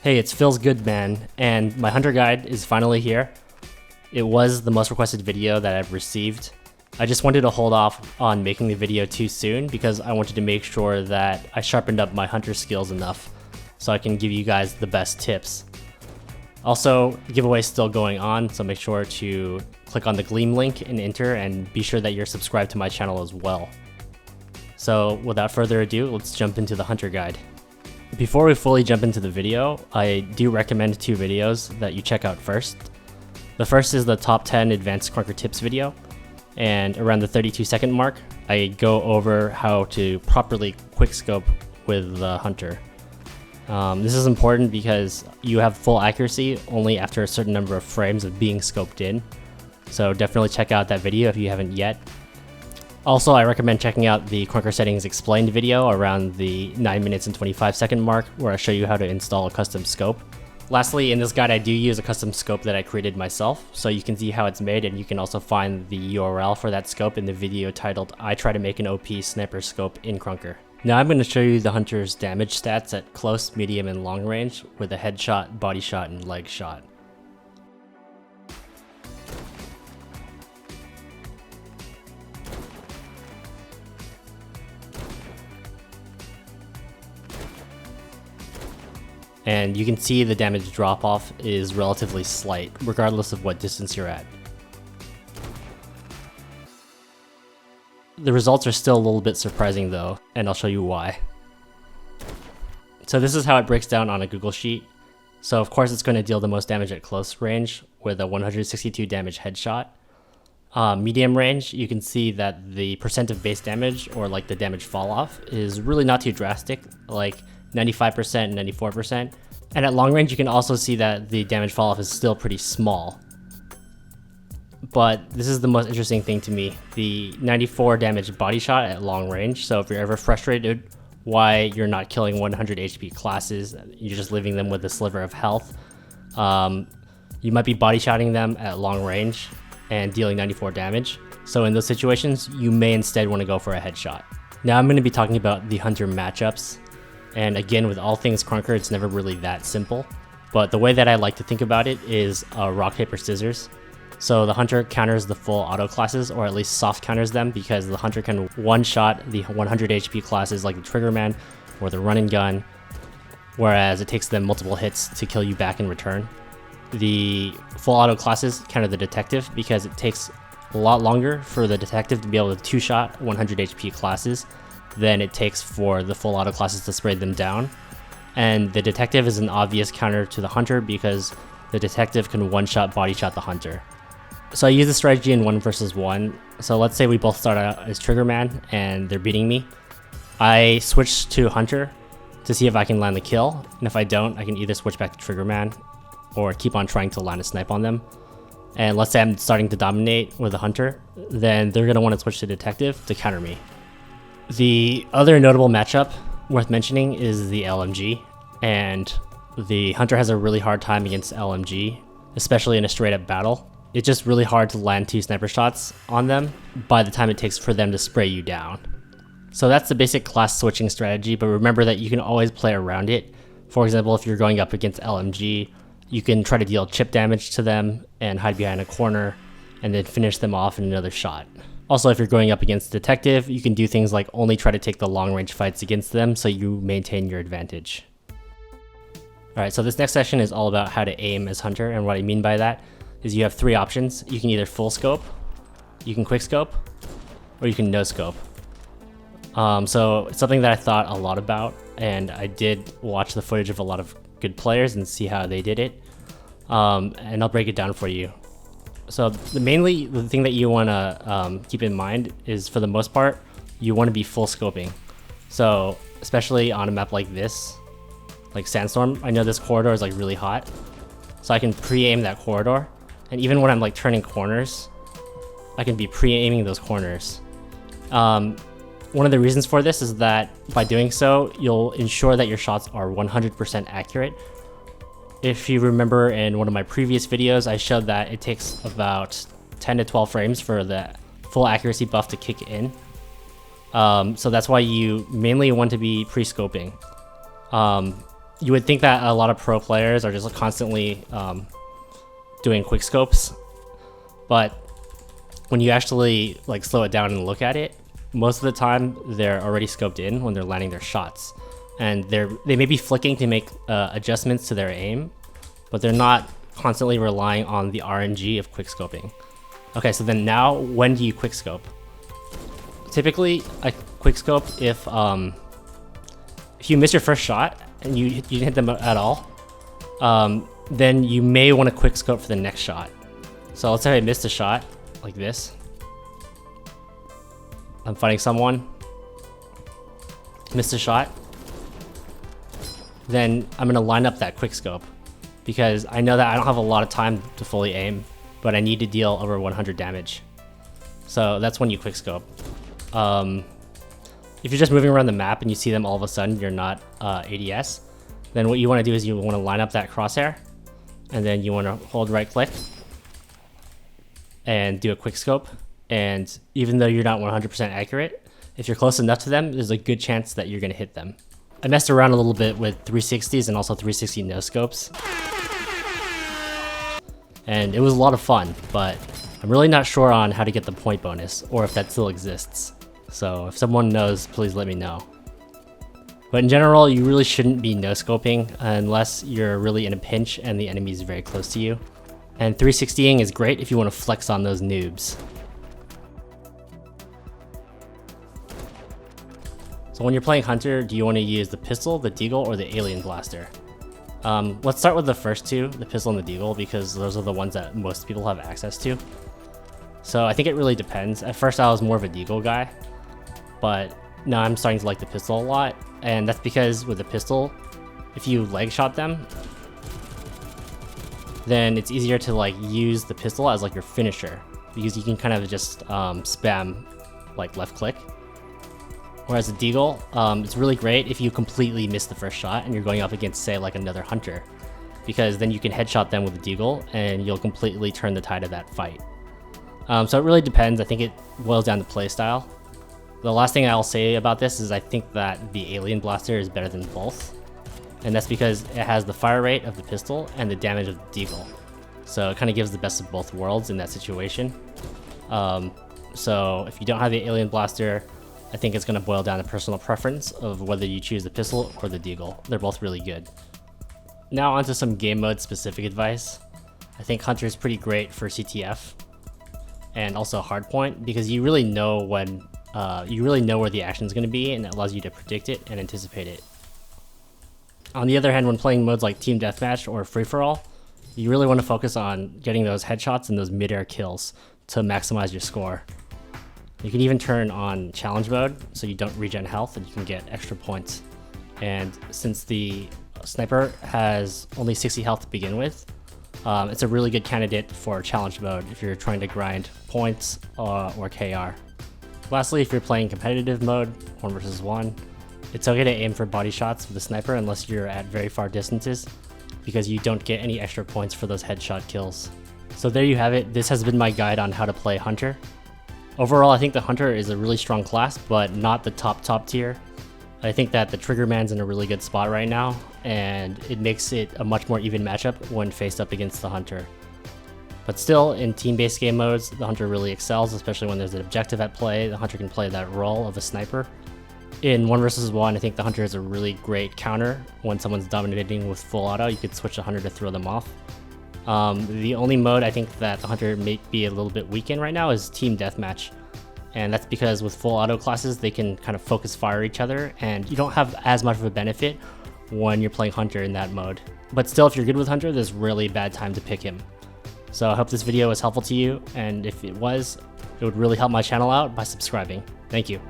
Hey, it's philzGoodMan, and my hunter guide is finally here. It was the most requested video that I've received. I just wanted to hold off on making the video too soon because I wanted to make sure that I sharpened up my hunter skills enough so I can give you guys the best tips. Also, the giveaway is still going on, so make sure to click on the Gleam link and enter, and be sure that you're subscribed to my channel as well. So without further ado, let's jump into the hunter guide. Before we fully jump into the video, I do recommend two videos that you check out first. The first is the top 10 advanced Krunker tips video, and around the 32-second mark, I go over how to properly quickscope with the hunter. This is important because you have full accuracy only after a certain number of frames of being scoped in, so definitely check out that video if you haven't yet. Also, I recommend checking out the Krunker settings explained video around the 9 minutes and 25-second mark, where I show you how to install a custom scope. Lastly, in this guide I do use a custom scope that I created myself, so you can see how it's made, and you can also find the URL for that scope in the video titled "I Try to Make an OP Sniper Scope in Krunker." Now I'm going to show you the hunter's damage stats at close, medium, and long range with a headshot, body shot, and leg shot. And you can see the damage drop-off is relatively slight, regardless of what distance you're at. The results are still a little bit surprising though, and I'll show you why. So this is how it breaks down on a Google Sheet. So of course it's going to deal the most damage at close range with a 162 damage headshot. Medium range, you can see that the percent of base damage, or like the damage fall off, is really not too drastic, like 95% and 94%. And at long range, you can also see that the damage fall off is still pretty small. But this is the most interesting thing to me, the 94 damage body shot at long range. So if you're ever frustrated why you're not killing 100 HP classes, you're just leaving them with a sliver of health, you might be body shotting them at long range and dealing 94 damage. So in those situations, you may instead want to go for a headshot. Now I'm going to be talking about the hunter matchups. And again, with all things Krunker, it's never really that simple. But the way that I like to think about it is rock, paper, scissors. So the hunter counters the full auto classes, or at least soft counters them, because the hunter can one-shot the 100 HP classes like the Triggerman or the run and gun, whereas it takes them multiple hits to kill you back in return. The full auto classes counter the detective because it takes a lot longer for the detective to be able to two-shot 100 HP classes than it takes for the full auto classes to spray them down. And the detective is an obvious counter to the hunter because the detective can one-shot body shot the hunter. So I use this strategy in 1 versus 1. So let's say we both start out as Triggerman and they're beating me. I switch to hunter to see if I can land the kill, and if I don't, I can either switch back to Triggerman or keep on trying to land a snipe on them. And let's say I'm starting to dominate with the hunter, then they're going to want to switch to detective to counter me. The other notable matchup worth mentioning is the LMG, and the hunter has a really hard time against LMG, especially in a straight up battle. It's just really hard to land 2 sniper shots on them by the time it takes for them to spray you down. So that's the basic class switching strategy, but remember that you can always play around it. For example, if you're going up against LMG, you can try to deal chip damage to them and hide behind a corner and then finish them off in another shot. Also, if you're going up against detective, you can do things like only try to take the long range fights against them so you maintain your advantage. Alright, so this next section is all about how to aim as hunter, and what I mean by that is you have 3 options. You can either full scope, you can quick scope, or you can no scope. So it's something that I thought a lot about, and I did watch the footage of a lot of good players and see how they did it. And I'll break it down for you. So mainly the thing that you want to keep in mind is, for the most part, you want to be full scoping. So especially on a map like this, like Sandstorm, I know this corridor is like really hot, so I can pre-aim that corridor. And even when I'm like turning corners, I can be pre-aiming those corners. One of the reasons for this is that by doing so, you'll ensure that your shots are 100% accurate. If you remember in one of my previous videos, I showed that it takes about 10 to 12 frames for the full accuracy buff to kick in. So that's why you mainly want to be pre-scoping. You would think that a lot of pro players are just constantly doing quick scopes, but when you actually like slow it down and look at it, most of the time they're already scoped in when they're landing their shots, and they may be flicking to make adjustments to their aim, but they're not constantly relying on the RNG of quick scoping. Okay, so then now when do you quick scope? Typically, I quick scope if you miss your first shot and you didn't hit them at all, then you may want to quick scope for the next shot. So let's say I missed a shot like this. I'm fighting someone, missed a shot. Then I'm gonna line up that quick scope because I know that I don't have a lot of time to fully aim, but I need to deal over 100 damage. So that's when you quick scope. If you're just moving around the map and you see them all of a sudden, you're not ADS, then what you want to do is you want to line up that crosshair, and then you want to hold right click and do a quick scope. And even though you're not 100% accurate, if you're close enough to them, there's a good chance that you're going to hit them. I messed around a little bit with 360s and also 360 no scopes, and it was a lot of fun, but I'm really not sure on how to get the point bonus or if that still exists. So if someone knows, please let me know. But in general, you really shouldn't be no scoping unless you're really in a pinch and the enemy is very close to you. And 360ing is great if you want to flex on those noobs. So when you're playing Hunter, do you want to use the pistol, the Deagle, or the alien blaster? Let's start with the first two, the pistol and the Deagle, because those are the ones that most people have access to. So I think it really depends. At first I was more of a Deagle guy, but now I'm starting to like the pistol a lot, and that's because with the pistol, if you leg shot them, then it's easier to like use the pistol as like your finisher, because you can kind of just spam like left click. Whereas the Deagle, it's really great if you completely miss the first shot and you're going up against, say, like another Hunter, because then you can headshot them with the Deagle and you'll completely turn the tide of that fight. So it really depends. I think it boils down to playstyle. The last thing I'll say about this is I think that the alien blaster is better than both, and that's because it has the fire rate of the pistol and the damage of the Deagle. So it kind of gives the best of both worlds in that situation. So if you don't have the alien blaster, I think it's going to boil down to personal preference of whether you choose the pistol or the Deagle. They're both really good. Now onto some game mode specific advice. I think Hunter is pretty great for CTF and also hardpoint, because you really know when where the action is going to be, and it allows you to predict it and anticipate it. On the other hand, when playing modes like Team Deathmatch or Free For All, you really want to focus on getting those headshots and those mid-air kills to maximize your score. You can even turn on challenge mode so you don't regen health and you can get extra points. And since the sniper has only 60 health to begin with, it's a really good candidate for challenge mode if you're trying to grind points or KR. Lastly, if you're playing competitive mode, 1 versus 1, it's okay to aim for body shots with the sniper unless you're at very far distances, because you don't get any extra points for those headshot kills. So there you have it. This has been my guide on how to play Hunter. Overall, I think the Hunter is a really strong class, but not the top tier. I think that the Triggerman's in a really good spot right now, and it makes it a much more even matchup when faced up against the Hunter. But still, in team-based game modes, the Hunter really excels, especially when there's an objective at play. The Hunter can play that role of a sniper. In 1 versus 1, I think the Hunter is a really great counter. When someone's dominating with full auto, you could switch the Hunter to throw them off. The only mode I think that the Hunter may be a little bit weak in right now is Team Deathmatch. And that's because with full auto classes, they can kind of focus fire each other, and you don't have as much of a benefit when you're playing Hunter in that mode. But still, if you're good with Hunter, there's really bad time to pick him. So I hope this video was helpful to you, and if it was, it would really help my channel out by subscribing. Thank you.